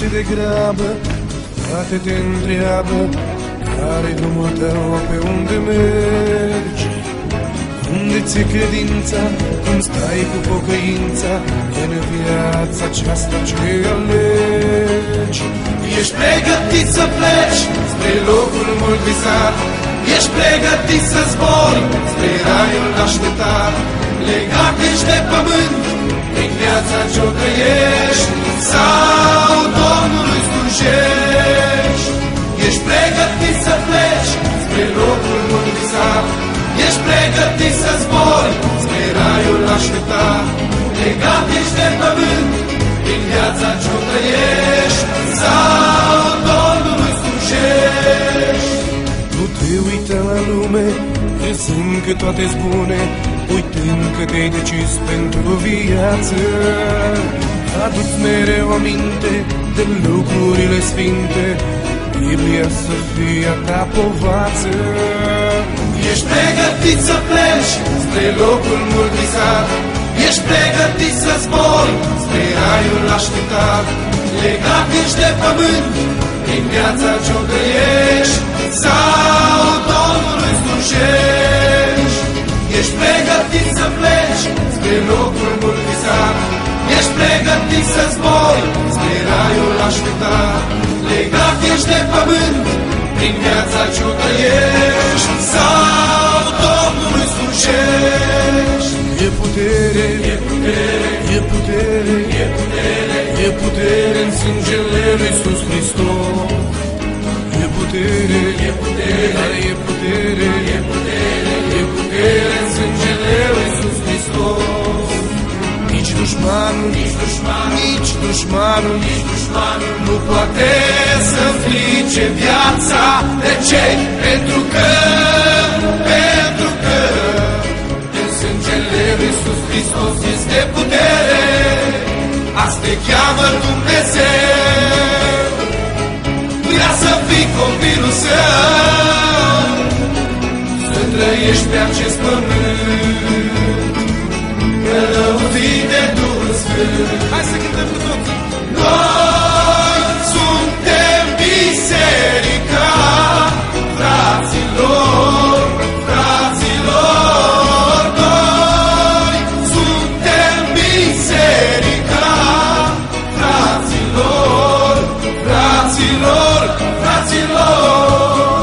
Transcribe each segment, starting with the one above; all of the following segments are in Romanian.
Du-te de grabă, toate te întreabă, care-i drumul tău, pe unde mergi? Unde ți-e credința, cum stai cu pocăința în viața aceasta ce alegi? Ești pregătit să pleci spre locul mult visat, ești pregătit să zbori spre raiul așteptat. Legat ești de pământ prin viața ce-o trăiești, sau Domnului slujești. Ești pregătit să pleci spre locul mult visat, ești pregătit să zbori spre raiul așteptat. Legat ești de pământ prin viața ce-o trăiești, sau Domnului slujești. Nu te uita la lume, crezând că toate-s bune, uitând că te-ai decis pentru viață. Adu-ți mereu aminte de lucrurile sfinte, Biblia să fie a ta povață. Ești pregătit să pleci spre locul mult visat, ești pregătit să zbori spre raiul așteptat. Legat ești de pământ prin viața ce-o trăiești, sau Domnului slujești. Ești pregătit să pleci spre locul mult visat, ești pregătit să zbori spre raiul așteptat. Legat ești de pământ prin viața ce-o trăiești, sau Domnului slujești. E putere, E putere, e putere, e putere, e putere în sângele lui Iisus Hristos. E putere, e putere, dar e putere, e putere, e putere în sângele lui Iisus Hristos. Nici dușmanul, nici dușmanul, nici dușmanul, nici dușmanul nu poate să flice viața. De ce? Pentru că în sângele lui Iisus Hristos este putere. Asta te cheamă Dumnezeu. Vrea să fii copilul său, să trăiești pe acest pământ, călăuzit de Duhul Sfânt. Hai să cântăm cu toții. Noi suntem biserica fraților, fraților. Noi suntem biserica fraților, fraților, fraților.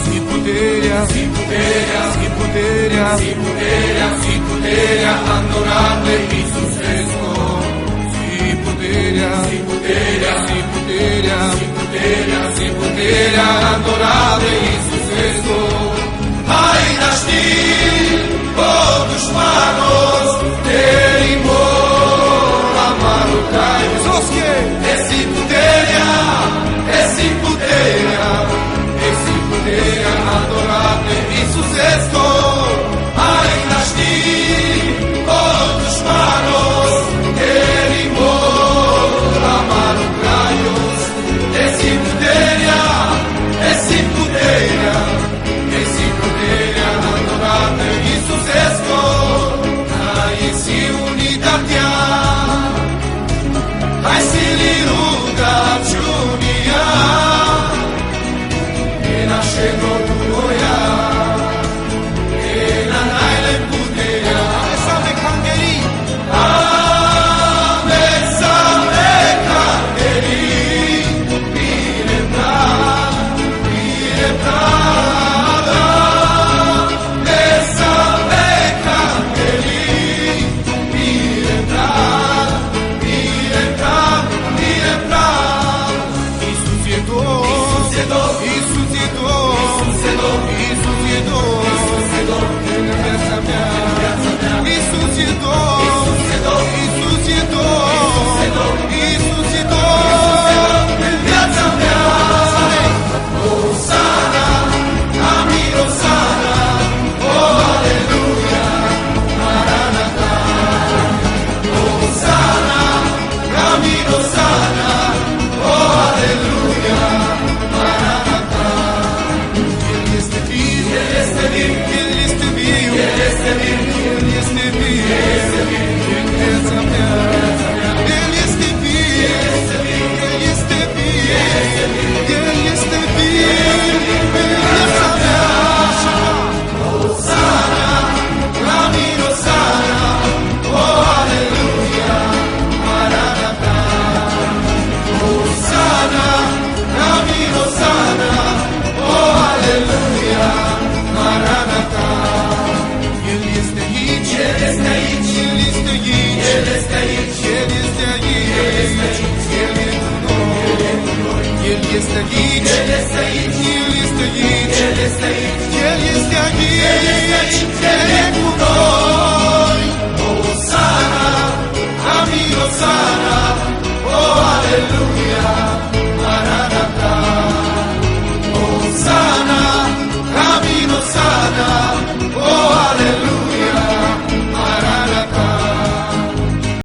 Zi puterea, Zi puterea, zi puterea, zi puterea, zi puterea adorată Iisus Hristos. zi puterea, Zi puterea, zi puterea, zi puterea, zi puterea adorată Iisus Hristos. Hai naști, o dușmanos, terimor, amarul caiu. Zosche! Esi puterea, esi puterea, esi puterea adorată Iisus Hristos. Hai naști, o dușmanos, terimor, amarul caiu. Esi puterea, este